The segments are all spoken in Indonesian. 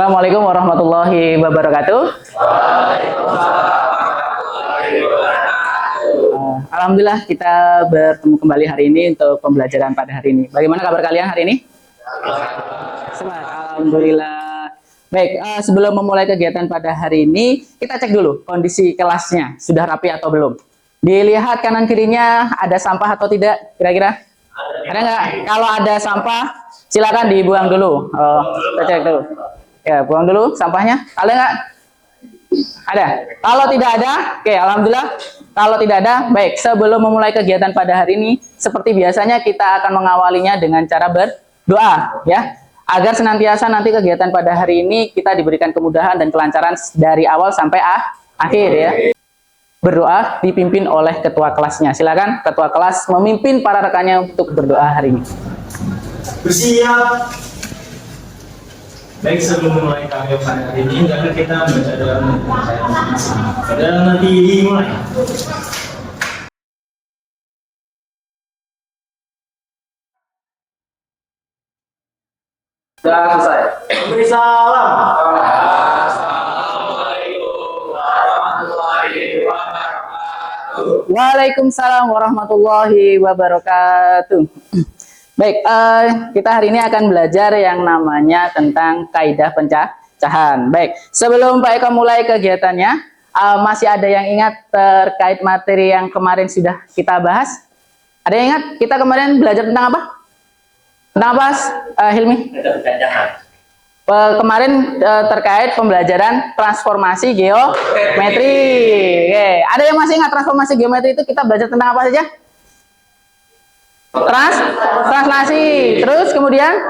Assalamualaikum warahmatullahi wabarakatuh. Alhamdulillah kita bertemu kembali hari ini untuk pembelajaran pada hari ini. Bagaimana kabar kalian hari ini? Alhamdulillah. Baik, sebelum memulai kegiatan pada hari ini, kita cek dulu kondisi kelasnya. Sudah rapi atau belum? Dilihat kanan kirinya ada sampah atau tidak? Kira-kira? Ada nggak? Kalau ada sampah, silakan dibuang dulu. Kita cek dulu. Ya, buang dulu sampahnya. Ada nggak? Ada. Kalau tidak ada, oke, alhamdulillah. Kalau tidak ada, baik. Sebelum memulai kegiatan pada hari ini, seperti biasanya kita akan mengawalinya dengan cara berdoa, ya, agar senantiasa nanti kegiatan pada hari ini kita diberikan kemudahan dan kelancaran dari awal sampai akhir, ya. Berdoa dipimpin oleh ketua kelasnya. Silakan ketua kelas memimpin para rekannya untuk berdoa hari ini. Bersiap. Baik, sebelum mulai kami pada hari ini, hendaknya kita membaca doa dan nanti dimulai. Sudah selesai. Beri salam. Assalamualaikum warahmatullahi wabarakatuh. Waalaikumsalam warahmatullahi wabarakatuh. Baik, kita hari ini akan belajar yang namanya tentang kaidah pencacahan. Baik, sebelum Pak Eko mulai kegiatannya, masih ada yang ingat terkait materi yang kemarin sudah kita bahas? Ada yang ingat kita kemarin belajar tentang apa? Tentang apa, Hilmi? Kemarin terkait pembelajaran transformasi geometri. Oke, ada yang masih ingat transformasi geometri itu kita belajar tentang apa saja? Translasi, terus kemudian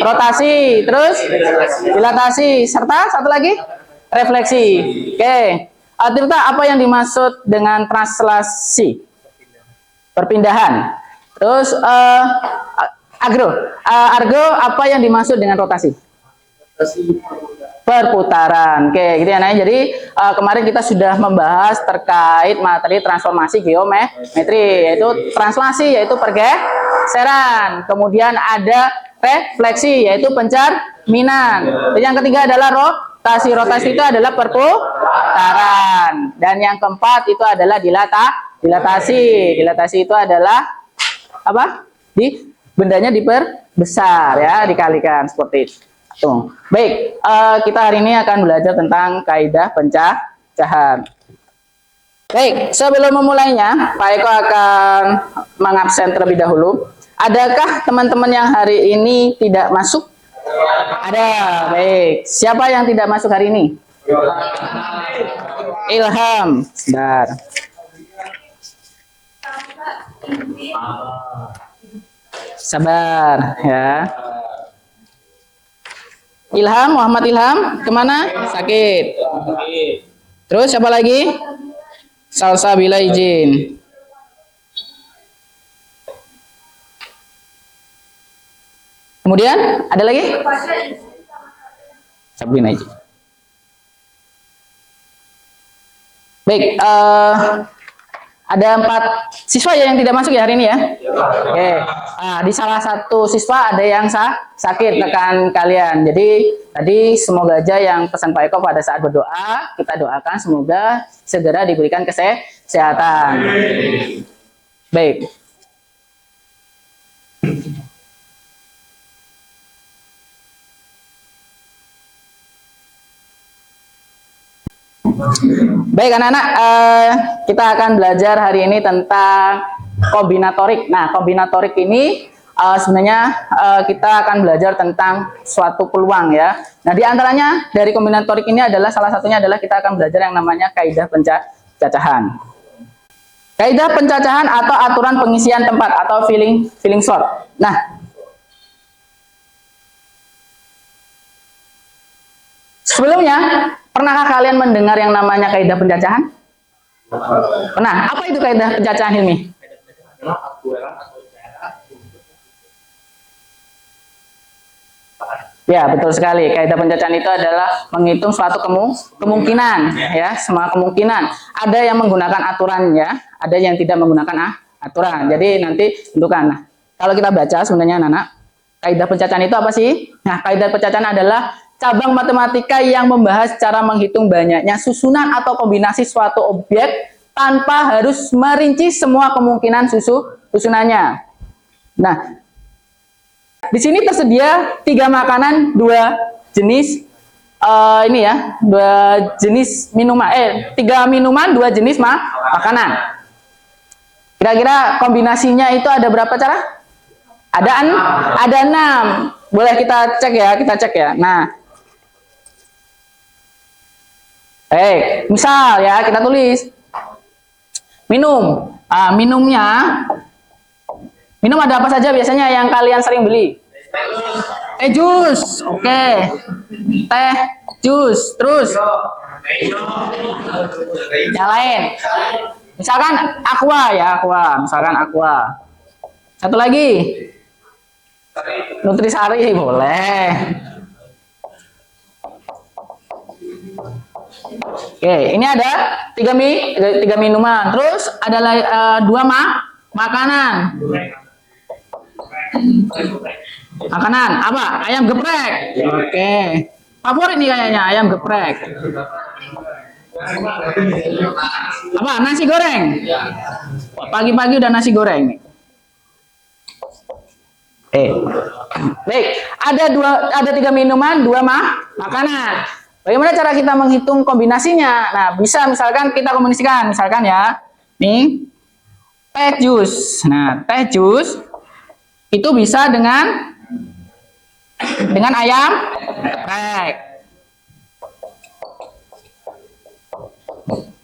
rotasi, terus dilatasi, serta satu lagi refleksi. Oke, Tirta, apa yang dimaksud dengan translasi? Perpindahan. Terus Argo, apa yang dimaksud dengan rotasi? Perputaran. Oke, gitu ya. Nah, jadi kemarin kita sudah membahas terkait materi transformasi geometri, yaitu translasi, yaitu pergeseran. Kemudian ada refleksi, yaitu pencerminan. Dan yang ketiga adalah rotasi. Rotasi itu adalah perputaran. Dan yang keempat itu adalah dilatasi. Dilatasi itu adalah apa? Bendanya diperbesar, ya, dikalikan seperti itu. Tuh. Baik, kita hari ini akan belajar tentang kaidah pencacahan. Baik, sebelum memulainya, Pak Eko akan mengabsen terlebih dahulu. Adakah teman-teman yang hari ini tidak masuk? Ada. Baik, siapa yang tidak masuk hari ini? Ilham. Sebentar. Sabar, ya. Ilham, Muhammad Ilham, kemana? Sakit. Terus siapa lagi? Salsabila izin. Kemudian ada lagi? Sabina izin. Baik, ada 4 siswa yang tidak masuk ya hari ini ya. Oke. Nah, di salah satu siswa ada yang sakit rekan kalian. Jadi tadi semoga aja yang pesan Pak Eko pada saat berdoa, kita doakan semoga segera diberikan kesehatan. Baik. Baik anak-anak, kita akan belajar hari ini tentang kombinatorik. Nah, kombinatorik ini sebenarnya kita akan belajar tentang suatu peluang, ya. Nah, di antaranya dari kombinatorik ini adalah salah satunya adalah kita akan belajar yang namanya kaidah pencacahan. Kaidah pencacahan atau aturan pengisian tempat atau filling sort. Nah, sebelumnya pernahkah kalian mendengar yang namanya kaidah pencacahan? Pernah. Apa itu kaidah pencacahan, Hilmi? Ya, betul sekali. Kaidah pencacahan itu adalah menghitung suatu kemungkinan, ya, semua kemungkinan. Ada yang menggunakan aturan, ya, ada yang tidak menggunakan aturan. Jadi nanti tentukan. Nah, kalau kita baca sebenarnya anak-anak, kaidah pencacahan itu apa sih? Nah, kaidah pencacahan adalah cabang matematika yang membahas cara menghitung banyaknya susunan atau kombinasi suatu objek tanpa harus merinci semua kemungkinan susunannya. Nah, di sini tersedia 3 makanan, 2 jenis ini ya, 2 jenis minuman, 3 minuman, 2 jenis makanan. Kira-kira kombinasinya itu ada berapa cara? Ada 6. Boleh kita cek ya. Nah, misal ya, kita tulis minum. Minum ada apa saja biasanya yang kalian sering beli? Jus. Oke. Teh, jus. Terus yang lain. Misalkan aqua ya, misalkan aqua. Satu lagi. Nutrisari boleh. Oke, ini ada 3 minuman. Terus ada 2 makanan. Makanan apa? Ayam geprek. Oke. Favorit nih kayaknya ayam geprek. Apa? Nasi goreng. Pagi-pagi udah nasi goreng. Baik, ada 3 minuman, 2 makanan. Bagaimana cara kita menghitung kombinasinya? Nah, bisa misalkan kita kombinasikan, misalkan ya, nih teh jus. Nah, teh jus itu bisa dengan ayam geprek.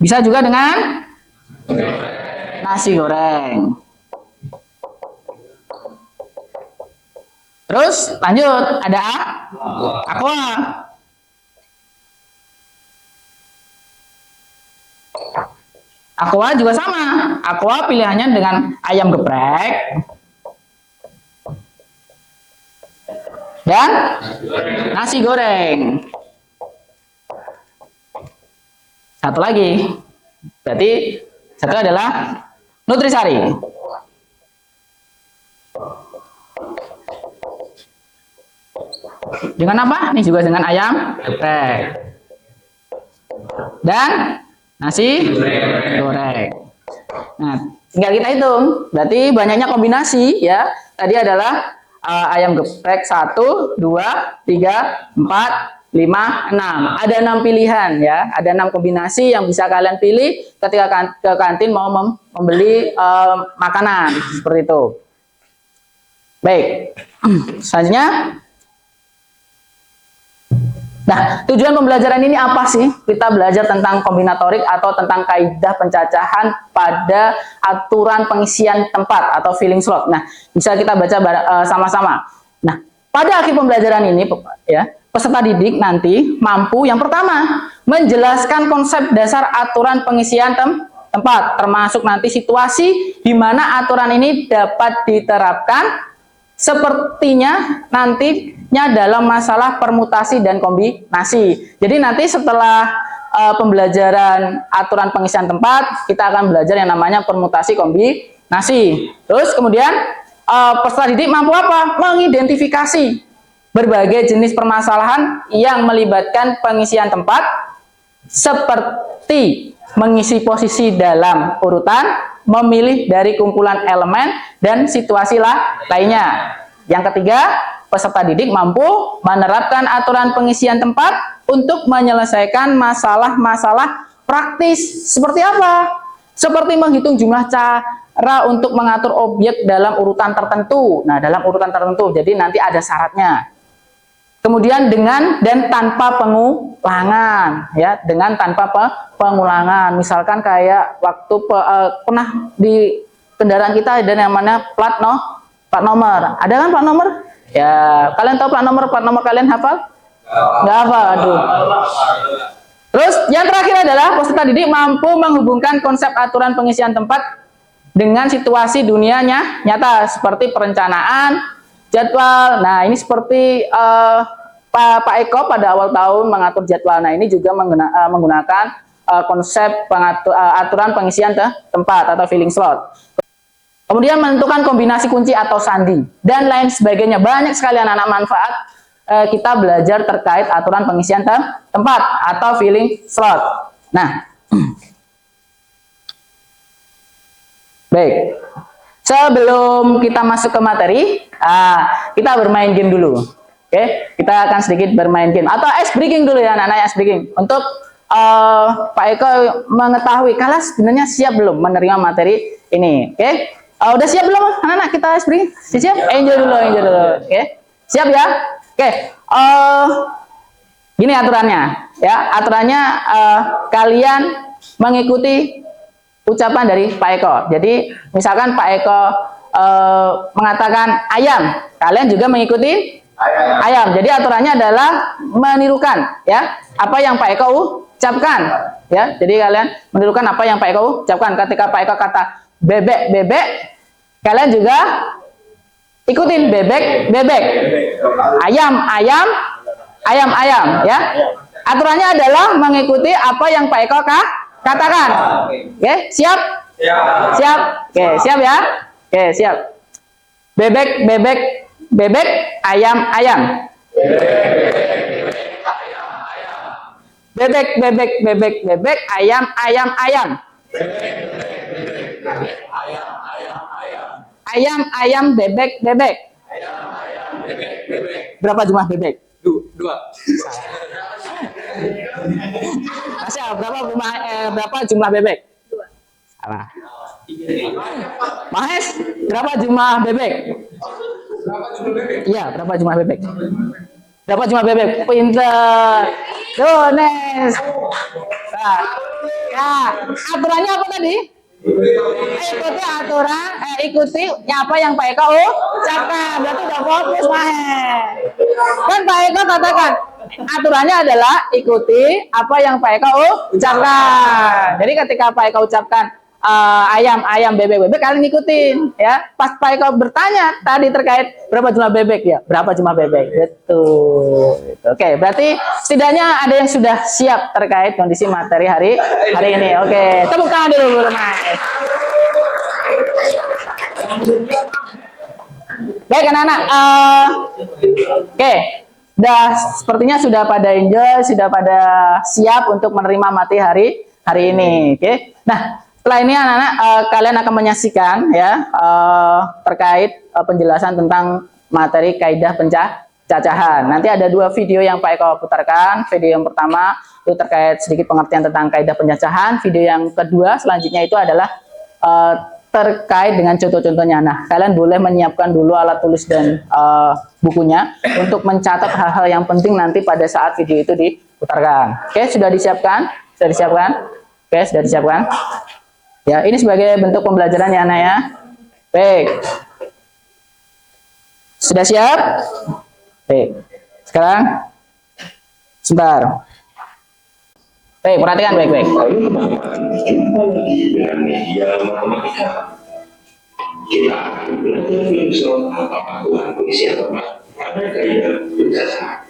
Bisa juga dengan nasi goreng. Terus lanjut, ada aqua. Aqua juga sama. Aqua pilihannya dengan ayam geprek dan nasi goreng. Satu lagi. Berarti satu adalah nutrisari. Dengan apa? Ini juga dengan ayam geprek dan nasi goreng. Nah, tinggal kita hitung. Berarti banyaknya kombinasi ya. Tadi adalah ayam geprek 1, 2, 3, 4, 5, 6. Ada 6 pilihan ya. Ada 6 kombinasi yang bisa kalian pilih ketika ke kantin mau membeli makanan seperti itu. Baik. Selanjutnya, nah, tujuan pembelajaran ini apa sih? Kita belajar tentang kombinatorik atau tentang kaidah pencacahan pada aturan pengisian tempat atau filling slot. Nah, bisa kita baca sama-sama. Nah, pada akhir pembelajaran ini ya, peserta didik nanti mampu yang pertama menjelaskan konsep dasar aturan pengisian tempat, termasuk nanti situasi di mana aturan ini dapat diterapkan, sepertinya nantinya dalam masalah permutasi dan kombinasi. Jadi nanti setelah pembelajaran aturan pengisian tempat, kita akan belajar yang namanya permutasi kombinasi. Terus kemudian peserta didik mampu apa? Mengidentifikasi berbagai jenis permasalahan yang melibatkan pengisian tempat, seperti mengisi posisi dalam urutan, memilih dari kumpulan elemen, dan situasi lainnya. Yang ketiga, peserta didik mampu menerapkan aturan pengisian tempat untuk menyelesaikan masalah-masalah praktis. Seperti apa? Seperti menghitung jumlah cara untuk mengatur objek dalam urutan tertentu. Nah, dalam urutan tertentu, jadi nanti ada syaratnya. Kemudian dengan dan tanpa pengulangan, ya, dengan tanpa pengulangan. Misalkan kayak waktu pernah di kendaraan kita ada yang namanya plat nomor. Ada kan plat nomor? Ya, kalian tahu plat nomor kalian hafal? Nggak hafal, aduh. Terus yang terakhir adalah peserta didik mampu menghubungkan konsep aturan pengisian tempat dengan situasi dunianya nyata seperti perencanaan, jadwal. Nah, ini seperti Pak Eko pada awal tahun mengatur jadwal. Nah, ini juga menggunakan konsep aturan pengisian tempat atau filling slot. Kemudian menentukan kombinasi kunci atau sandi dan lain sebagainya. Banyak sekali anak-anak manfaat kita belajar terkait aturan pengisian tempat atau filling slot. Nah, baik. Sebelum kita masuk ke materi, kita bermain game dulu. Oke, kita akan sedikit bermain game atau ice breaking dulu ya, anak-anak, ice breaking untuk Pak Eko mengetahui kalian sebenarnya siap belum menerima materi ini. Oke, udah siap belum anak-anak, kita ice breaking? Siap? Enjoy dulu. Oke, siap ya? Oke, gini aturannya ya. Aturannya kalian mengikuti ucapan dari Pak Eko. Jadi misalkan Pak Eko mengatakan ayam, kalian juga mengikuti ayam. Jadi aturannya adalah menirukan ya apa yang Pak Eko ucapkan ya. Jadi kalian menirukan apa yang Pak Eko ucapkan. Ketika Pak Eko kata bebek, kalian juga ikutin bebek, ayam ya. Aturannya adalah mengikuti apa yang Pak Eko katakan. Oke, siap? Siap. Oke, siap ya? Oke, siap. Bebek, ayam. Bebek, ayam. Ayam, bebek. Berapa jumlah bebek? 2. Masya, berapa jumlah bebek? 2. Salah. Mahes, berapa jumlah bebek? Iya, berapa jumlah bebek? Pinter. Tuh, Nes. Nah, ya, aturannya apa tadi? Ikuti aturan, ikuti apa yang Pak Eko ucapkan. Berarti udah fokus, Mahes. Kan Pak Eko katakan, aturannya adalah ikuti apa yang Pak Eko ucapkan. Jadi ketika Pak Eko ucapkan ayam, bebek, kalian ngikutin ya. Pas Pak Eko bertanya tadi terkait berapa jumlah bebek ya, berapa jumlah bebek. Betul. Oke, berarti setidaknya ada yang sudah siap terkait kondisi materi hari ini. Oke, tepuk tangan dulu, Mas. Baik anak-anak, oke. Sepertinya sudah pada enjoy, sudah pada siap untuk menerima materi hari ini. Oke. Nah, setelah ini anak-anak kalian akan menyaksikan ya terkait penjelasan tentang materi kaidah pencacahan. Nanti ada 2 video yang Pak Eko putarkan. Video yang pertama itu terkait sedikit pengertian tentang kaidah pencacahan. Video yang kedua selanjutnya itu adalah terkait dengan contoh-contohnya. Nah, kalian boleh menyiapkan dulu alat tulis dan bukunya untuk mencatat hal-hal yang penting nanti pada saat video itu diputarkan. Oke, sudah disiapkan? Sudah disiapkan? Oke, sudah disiapkan? Ya, ini sebagai bentuk pembelajaran ya anak ya. Baik. Sudah siap? Baik. Sekarang sebentar. Baik, perhatikan baik-baik. Dengan media matematika, kita akan belajar filsuf apa Tuhan pengisian tempat pada kaidah pencacahan.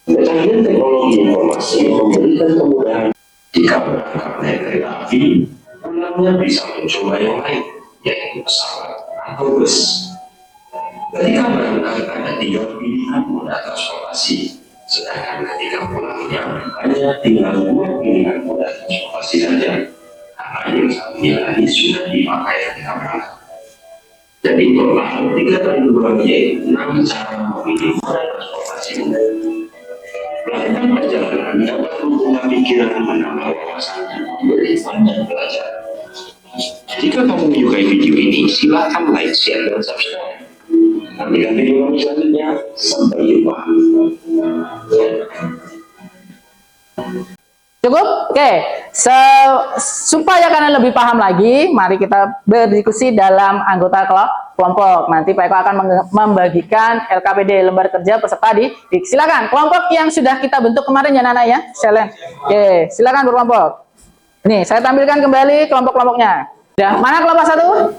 Kecanggihan teknologi informasi memberikan kemudahan jika berangkat naik kereta api, pulangnya bisa mencoba yang lain, yaitu pesawat atau bus. Ketika berangkat ada 3 pilihan moda transportasi, sedangkan ketika pulangnya hanya tinggal 2 pilihan moda transportasi saja, karena yang satunya tadi sudah dipakai ketika berangkat. Jadi total 3 kali berbagi yaitu 6 cara memilih moda transportasi. Melakukan perjalanan dapat membuka pikiran, menambah wawasan, dan memberi banyak belajar. Jika kamu menyukai video ini, silakan like, share, dan subscribe. Nantikan video kami selanjutnya. Sampai jumpa. Cukup? Oke. Supaya kalian lebih paham lagi, mari kita berdiskusi dalam anggota kelompok. Nanti Pak Eko akan membagikan LKPD lembar kerja peserta silakan kelompok yang sudah kita bentuk kemarin ya Nana ya. Oke, silakan berkelompok. Nih, saya tampilkan kembali kelompok-kelompoknya. Ya, mana kelompok 1?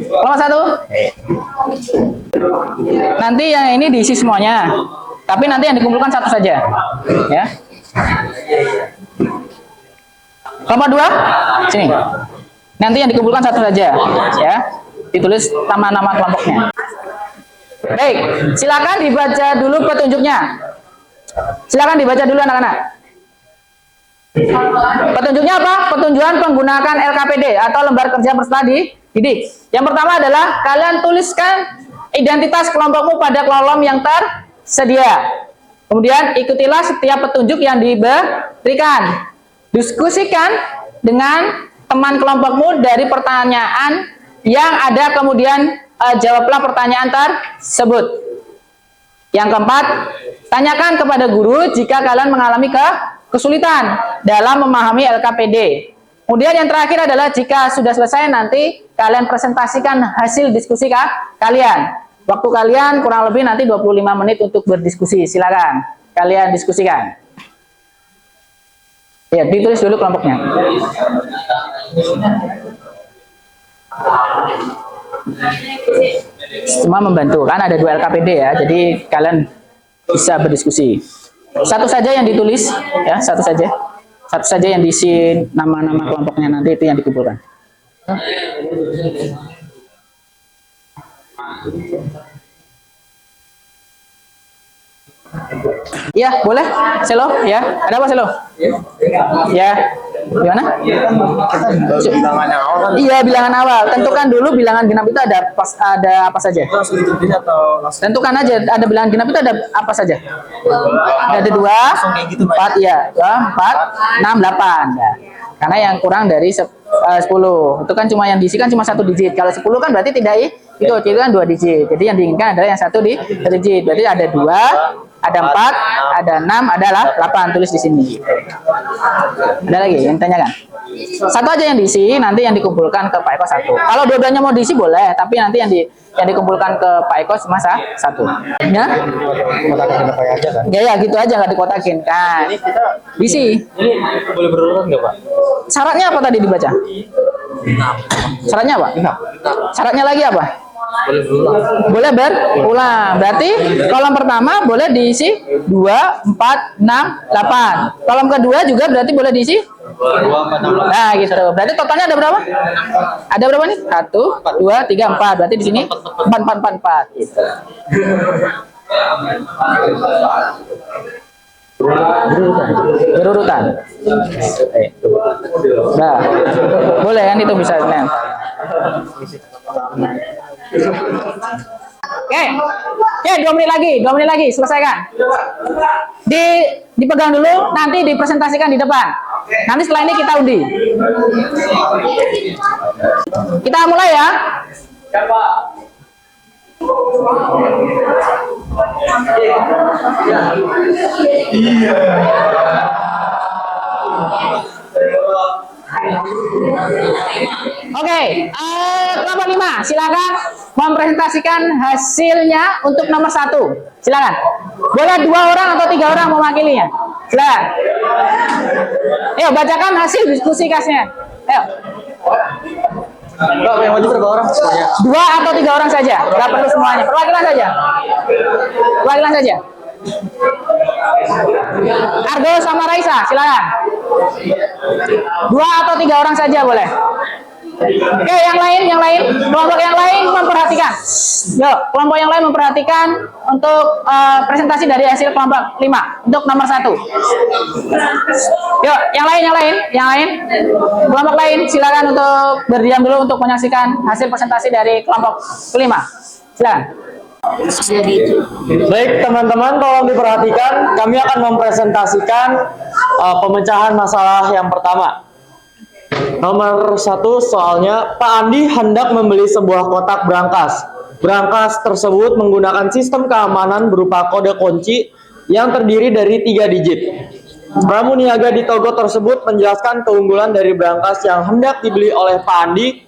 Kelompok 1. Nanti yang ini diisi semuanya. Tapi nanti yang dikumpulkan 1 saja. Ya. Kelompok 2, sini. Nanti yang dikumpulkan 1 saja, ya. Ditulis nama-nama kelompoknya. Baik, silakan dibaca dulu petunjuknya. Silakan dibaca dulu anak-anak. Petunjuknya apa? Petunjukan menggunakan LKPD atau lembar kerja peserta didik. Yang pertama adalah kalian tuliskan identitas kelompokmu pada kolom yang tersedia. Kemudian ikutilah setiap petunjuk yang diberikan. Diskusikan dengan teman kelompokmu dari pertanyaan yang ada, kemudian jawablah pertanyaan tersebut. Yang keempat, tanyakan kepada guru jika kalian mengalami kesulitan dalam memahami LKPD. Kemudian yang terakhir adalah jika sudah selesai nanti kalian presentasikan hasil diskusi kalian. Waktu kalian kurang lebih nanti 25 menit untuk berdiskusi. Silakan kalian diskusikan. Ya, ditulis dulu kelompoknya. Cuma membantu, kan ada 2 LKPD ya, jadi kalian bisa berdiskusi. Satu saja yang ditulis, ya, satu saja yang diisi nama-nama kelompoknya, nanti itu yang dikumpulkan. Ya, boleh. Selo, ya. Ada apa, Selo? Ya. Gimana? Iya, bilangan awal. Tentukan dulu bilangan genap itu ada apa saja. Tentukan aja ada bilangan genap itu ada apa saja. Ada 2, 4, ya. 4, 6, 8. Ya. Karena yang kurang dari 10. Itu kan cuma yang diisi kan cuma 1 digit. Kalau 10 kan berarti tidak itu kan 2 digit. Jadi yang diinginkan adalah yang 1 digit. Berarti ada 2, ada 4, ada 6, adalah 8, tulis di sini. Ada lagi yang tanyakan? Satu aja yang diisi, nanti yang dikumpulkan ke Pak Eko 1. Kalau dua-duanya mau diisi boleh, tapi nanti yang dikumpulkan ke Pak Eko cuma 1. Ya? Ya, gitu aja, nggak dikotakin kan? Diisi. Ini boleh berurutan nggak, Pak? Syaratnya apa tadi dibaca? Syaratnya apa? Syaratnya lagi apa? Boleh berulang. Berarti kolom pertama boleh diisi 2, 4, 6, 8. Kolom kedua juga berarti boleh diisi 2, 4, 6, 8. Nah, gitu. Berarti totalnya ada berapa? Ada berapa nih? 1, 2, 3, 4. Berarti di sini 4, 4, 4, 4 gitu. Berurutan. Nah, boleh kan itu bisa nih. Oke, 2 menit lagi, selesaikan. Dipegang dulu, nanti dipresentasikan di depan. Nanti setelah ini kita undi. Kita mulai ya. Oke, kelompok 5, silakan mempresentasikan hasilnya untuk nomor 1. Silakan. Boleh 2 orang atau 3 orang mewakilinya. Silakan. Ayo bacakan hasil diskusi kasnya. Ayo. Pak, yang wajib berapa orang? 2 atau 3 orang saja. Nggak perlu semuanya. Perwakilan saja. Perwakilan saja. Argo sama Raisa, silakan. 2 atau 3 orang saja boleh. Oke, yang lain, kelompok yang lain memperhatikan. Yuk, kelompok yang lain memperhatikan untuk presentasi dari hasil kelompok 5 untuk nomor 1. Yuk, yang lain, kelompok lain silakan untuk berdiam dulu untuk menyaksikan hasil presentasi dari kelompok 5. Silakan. Baik teman-teman, tolong diperhatikan. Kami akan mempresentasikan pemecahan masalah yang pertama. Nomor 1 soalnya, Pak Andi hendak membeli sebuah kotak brankas. Brankas tersebut menggunakan sistem keamanan berupa kode kunci yang terdiri dari 3 digit. Pramuniaga di toko tersebut menjelaskan keunggulan dari brankas yang hendak dibeli oleh Pak Andi.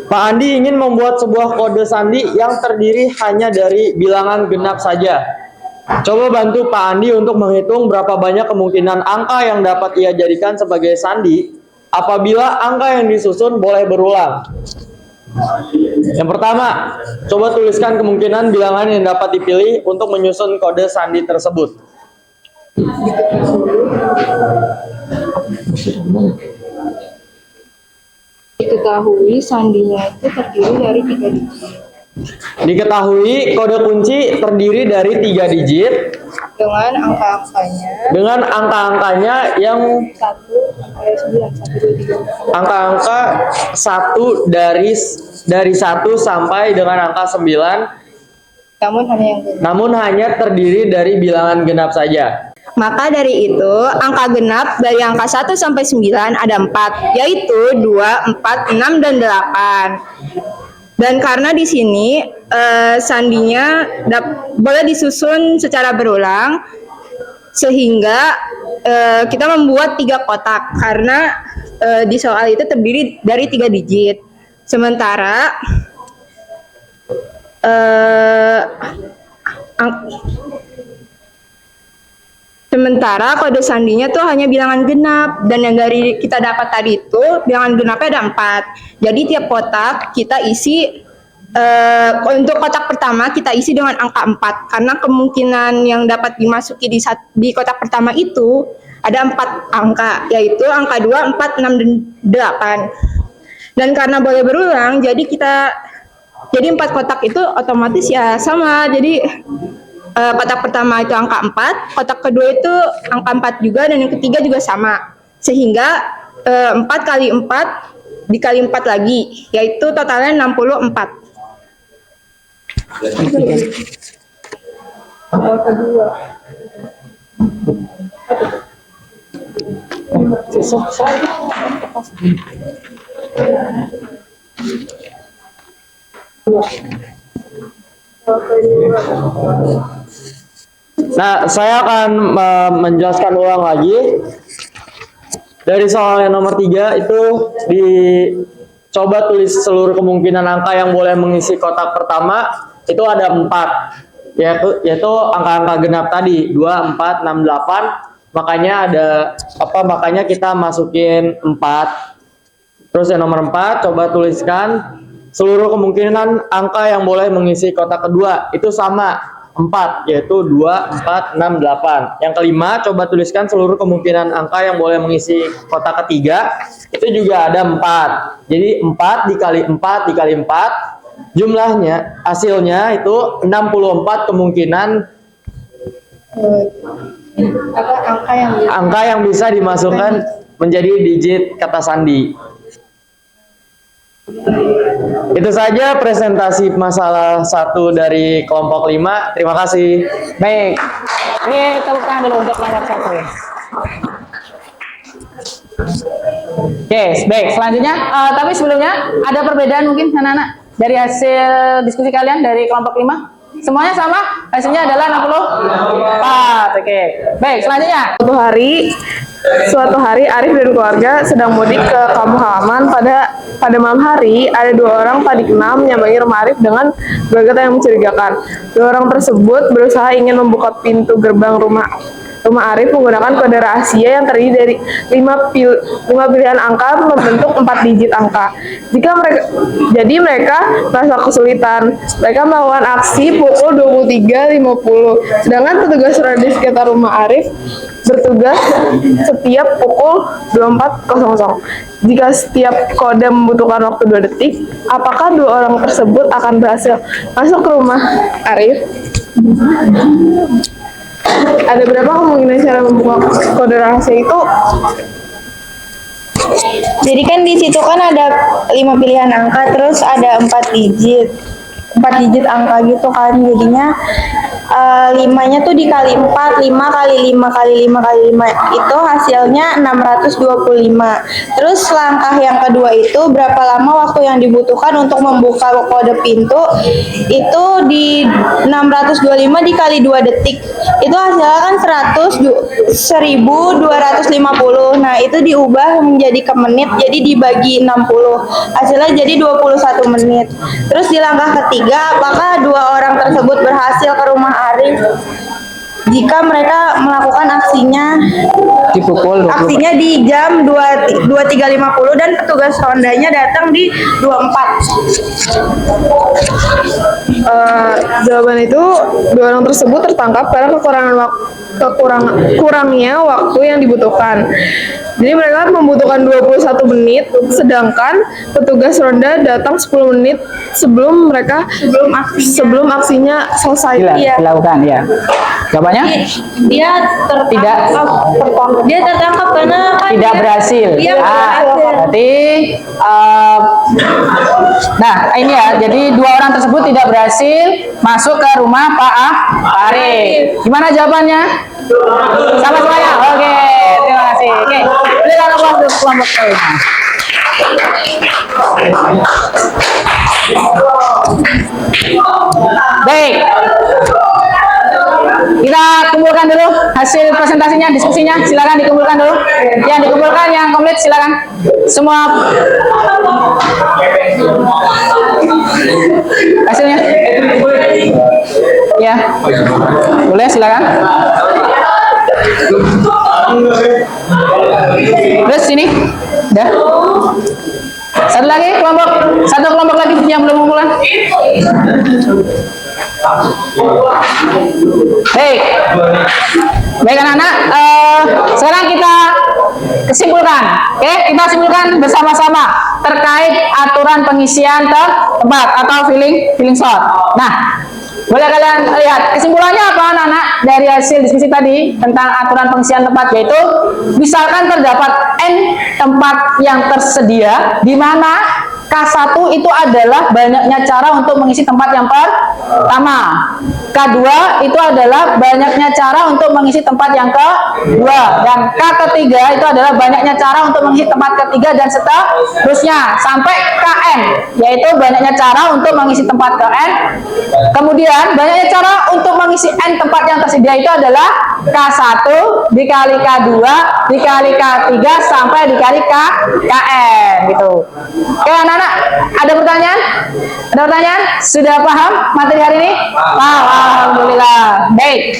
Pak Andi ingin membuat sebuah kode sandi yang terdiri hanya dari bilangan genap saja. Coba bantu Pak Andi untuk menghitung berapa banyak kemungkinan angka yang dapat ia jadikan sebagai sandi apabila angka yang disusun boleh berulang. Yang pertama, coba tuliskan kemungkinan bilangan yang dapat dipilih untuk menyusun kode sandi tersebut. Diketahui sandinya itu terdiri dari 3 digit. Diketahui kode kunci terdiri dari 3 digit dengan angka-angkanya dengan angka-angkanya yang 1, 9, 1, 2, 3. angka-angka 1 dari 1 sampai dengan angka 9, namun hanya terdiri dari bilangan genap saja. Maka dari itu, angka genap dari angka 1 sampai 9 ada 4, yaitu 2, 4, 6, dan 8. Dan karena di sini sandinya boleh disusun secara berulang, sehingga kita membuat 3 kotak, karena di soal itu terdiri dari 3 digit. Sementara kode sandinya tuh hanya bilangan genap, dan yang dari kita dapat tadi itu bilangan genapnya ada 4. Jadi tiap kotak kita isi, untuk kotak pertama kita isi dengan angka 4, karena kemungkinan yang dapat dimasuki di kotak pertama itu ada 4 angka, yaitu angka 2, 4, 6, dan 8. Dan karena boleh berulang, jadi 4 kotak itu otomatis ya sama. Jadi kotak pertama itu angka 4, kotak kedua itu angka 4 juga, dan yang ketiga juga sama. Sehingga 4 kali 4 dikali 4 lagi, yaitu totalnya 64. Nah, saya akan menjelaskan ulang lagi. Dari soal yang nomor 3 itu dicoba tulis seluruh kemungkinan angka yang boleh mengisi kotak pertama. Itu ada 4, yaitu angka-angka genap tadi 2, 4, 6, 8. Makanya kita masukin 4. Terus yang nomor 4 coba tuliskan seluruh kemungkinan angka yang boleh mengisi kotak kedua. Itu sama 4, yaitu 2, 4, 6, 8. Yang kelima coba tuliskan seluruh kemungkinan angka yang boleh mengisi kotak ketiga. Itu juga ada 4. Jadi 4 dikali 4 dikali 4, jumlahnya, hasilnya itu 64 kemungkinan angka yang bisa dimasukkan menjadi digit kata sandi. Itu saja presentasi masalah 1 dari kelompok 5. Terima kasih. Baik. Ini tepuk tangan dulu untuk nomor 1. Oke, baik. Selanjutnya, tapi sebelumnya ada perbedaan mungkin anak-anak dari hasil diskusi kalian dari kelompok 5? Semuanya sama? Hasilnya adalah 64. Oke. Baik, selanjutnya. Suatu hari Arif dan keluarga sedang mudik ke kampung halaman. Pada malam hari, ada 2 orang tadi kenal menyambangi rumah Arif dengan gelagat yang mencurigakan. 2 orang tersebut berusaha ingin membuka pintu gerbang rumah Arif menggunakan kode rahasia yang terdiri dari 5 pilihan angka membentuk 4 digit angka. Jadi mereka merasa kesulitan. Mereka melakukan aksi pukul 23.50. Sedangkan petugas radio di sekitar rumah Arif bertugas setiap pukul 24.00. Jika setiap kode membutuhkan waktu 2 detik, apakah 2 orang tersebut akan berhasil masuk ke rumah Arif? Ada berapa kemungkinan cara membuka kode rahasia itu? Jadi kan di situ kan ada 5 pilihan angka, terus ada 4 digit angka gitu kan. Jadinya 5-nya tuh dikali 4, 5 kali 5 kali 5 kali 5 itu hasilnya 625. Terus langkah yang kedua itu berapa lama waktu yang dibutuhkan untuk membuka kode pintu, itu di 625 dikali 2 detik. Itu hasilnya kan 1250. Nah, itu diubah menjadi ke menit, jadi dibagi 60. Hasilnya jadi 21 menit. Terus di langkah ketiga, apakah 2 orang tersebut berhasil ke rumah Arif jika mereka melakukan aksinya di jam 23.50 dan petugas rondanya datang di 24. Jawaban itu 2 orang tersebut tertangkap karena kurangnya waktu yang dibutuhkan. Jadi mereka membutuhkan 21 menit, sedangkan petugas ronda datang 10 menit sebelum aksinya selesai. Dilakukan ya. Jawabannya? Dia Tidak. tertangkap karena kan Tidak berhasil. Iya, Berarti nah ini ya, jadi dua orang tersebut tidak berhasil masuk ke rumah Pak Arif. Gimana jawabannya? Sama semuanya. Oke, terima kasih. Oke, berikan aplaus untuk kelompok kelima. Baik. Kita kumpulkan dulu hasil presentasinya, diskusinya. Silakan dikumpulkan dulu. Yang dikumpulkan yang komplit silakan. Semua hasilnya. Ya. Boleh silakan. Terus sini. Udah. Satu kelompok lagi yang belum kumpulan. Baik anak-anak, sekarang kita simpulkan, oke? Kita simpulkan bersama-sama terkait aturan pengisian tempat atau filling slot. Nah, boleh kalian lihat kesimpulannya apa anak-anak dari hasil diskusi tadi tentang aturan pengisian tempat, yaitu misalkan terdapat N tempat yang tersedia di mana K1 itu adalah banyaknya cara untuk mengisi tempat yang pertama. K2 itu adalah banyaknya cara untuk mengisi tempat yang kedua. Dan K3 itu adalah banyaknya cara untuk mengisi tempat ketiga dan seterusnya sampai Kn, yaitu banyaknya cara untuk mengisi tempat Kn. Kemudian banyaknya cara untuk mengisi N tempat yang tersedia itu adalah K1 dikali K2 dikali K3 sampai dikali Kn gitu. Oke anak-anak, ada pertanyaan? Ada pertanyaan? Sudah paham materi hari ini? Paham, alhamdulillah. Baik.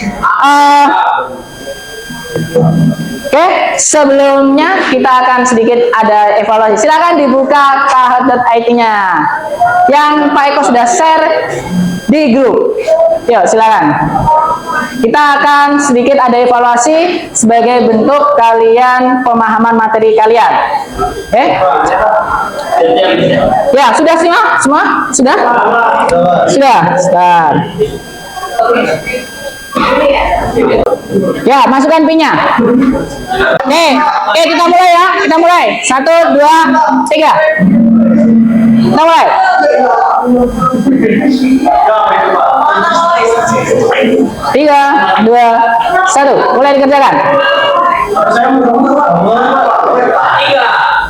Oke, sebelumnya kita akan sedikit ada evaluasi. Silakan dibuka kahat.it-nya. Yang Pak Eko sudah share di grup. Yuk, silakan. Kita akan sedikit ada evaluasi sebagai bentuk kalian pemahaman materi kalian. Oke? Ya, sudah semua? Sudah? Sudah. Ya, masukkan pinnya. Oke, kita mulai ya. Kita mulai. 1, 2, 3. Kita mulai. 3, 2, 1. Mulai dikerjakan.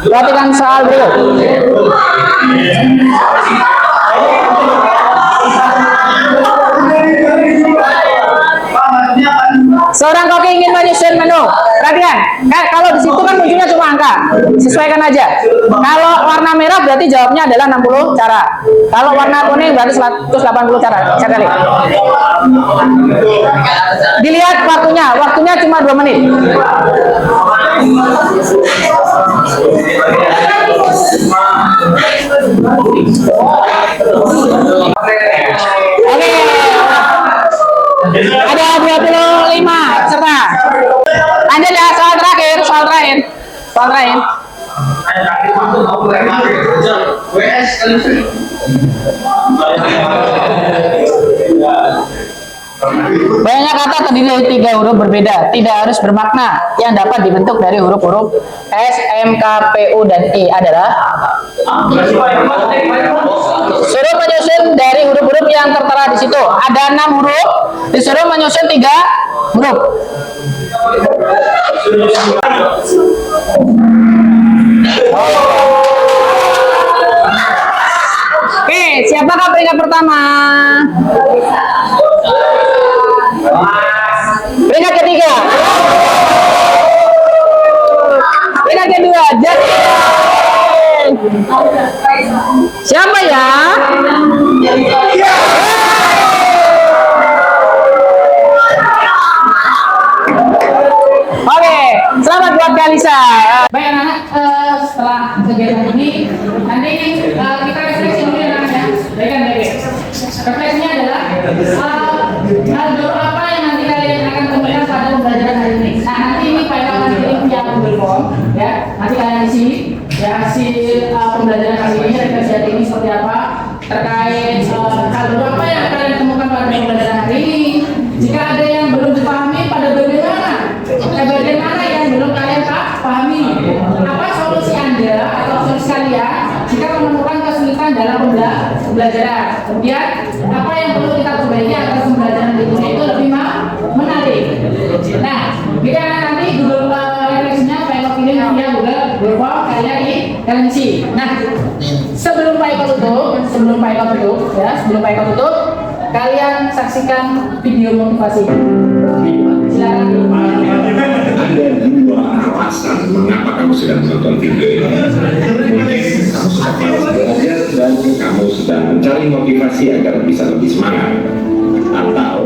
Perhatikan soal berikut. Seorang koki ingin menyusun menu. Perhatikan, kalau di situ kan munculnya cuma angka. Sesuaikan aja. Kalau warna merah berarti jawabnya adalah 60 cara. Kalau warna kuning berarti 180 cara. Sekali. Dilihat waktunya. Waktunya cuma 2 menit. Oke. Ada 25 peserta. Lanjut ya, soal terakhir. Banyak kata terdiri dari 3 huruf berbeda, tidak harus bermakna. Yang dapat dibentuk dari huruf-huruf S, M, K, P, U, dan I adalah suruh menyusun dari huruf-huruf yang tertera di situ. Ada 6 huruf, disuruh menyusun 3 huruf. Oke, siapakah peringkat pertama? Peringkat ketiga. Peringkat kedua. Jadi siapa ya? Oke, selamat buat Kalisa. Baik anak-anak, setelah kegiatan ini nanti kita refleksi dulu ya anak-anak. Baik. Refleksinya adalah hal baru apa yang nanti kalian akan temukan pada pembelajaran hari ini. Nah nanti ini Pak Eko akan kirim via Google Form ya. referensi ya hasil pembelajaran kali ini, referensi hari ini seperti apa terkait hal apa yang kalian temukan pada pembelajaran hari ini. Jika ada yang belum dipahami pada bagaimana yang belum kalian pahami, apa solusi Anda atau solusi kalian jika menemukan kesulitan dalam pembelajaran. Kemudian apa yang perlu kita perbaiki agar pembelajaran berikutnya itu lebih menarik. Nah, jika nanti Google refleksinya pilot ini via Google Form kalian di referensi. Nah, sebelum pilot tutup, kalian saksikan video motivasi. Silakan. Ada dua alasan mengapa kamu sedang menonton video ini. Mungkin kamu sedang malas belajar dan kamu sedang mencari motivasi agar bisa lebih semangat. Atau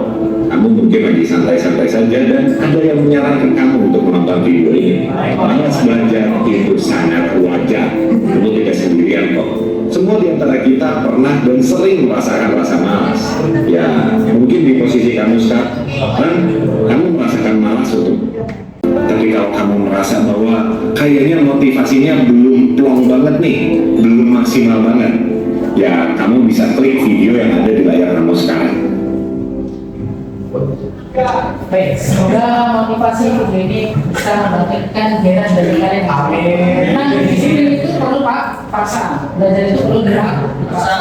kamu mungkin lagi santai-santai saja dan ada yang menyarankan kamu untuk menonton video ini. Malas belajar itu sangat wajar. Kamu tidak sendirian kok. Semua di antara kita pernah dan sering merasakan rasa malas. Ya, mungkin di posisi kamu sekarang, kamu merasakan malas untuk. Tapi kalau kamu merasa bahwa kayaknya motivasinya belum plong banget nih, belum maksimal banget, ya kamu bisa klik video yang ada di layar kamu sekarang. Baik, semoga motivasi video ini bisa membangkitkan gairah dari kalian. Amin. Nah, disiplin itu perlu paksa, belajar itu perlu dipaksa.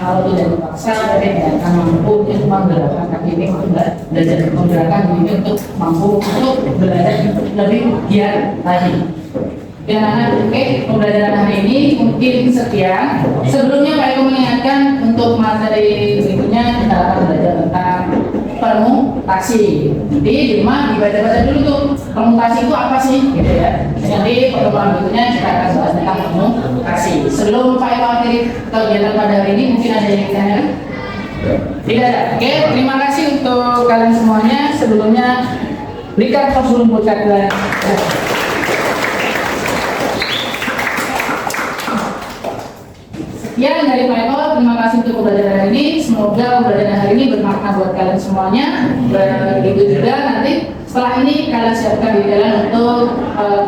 Kalau tidak dipaksa, kalian tidak akan mampu untuk menggerakkan kaki ini untuk belajar, menggerakkan diri untuk mampu untuk belajar lebih giat lagi. Dan anak, oke, pembelajaran hari ini mungkin sekian. Sebelumnya Pak Eko mengingatkan untuk materi berikutnya kita akan belajar tentang permutasi. Nanti di rumah dibaca-baca dulu tuh permutasi itu apa sih, gitu ya. Nanti pertemuan berikutnya kita akan bahas tentang permutasi. Sebelum Pak Eko akhiri kegiatan pada hari ini, mungkin ada yang ditanyakan? Tidak ada. Oke, terima kasih untuk kalian semuanya. Sebelumnya berikan tepuk tangan buat kalian. Sekian dari Pak Eko, terima kasih untuk pembelajaran hari ini. Semoga pembelajaran hari ini bermakna buat kalian semuanya. Begitu juga nanti setelah ini kalian siapkan diri kalian untuk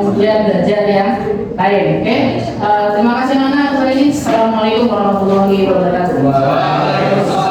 kemudian belajar yang lain. Oke? Terima kasih Nana hari ini. Assalamualaikum warahmatullahi wabarakatuh.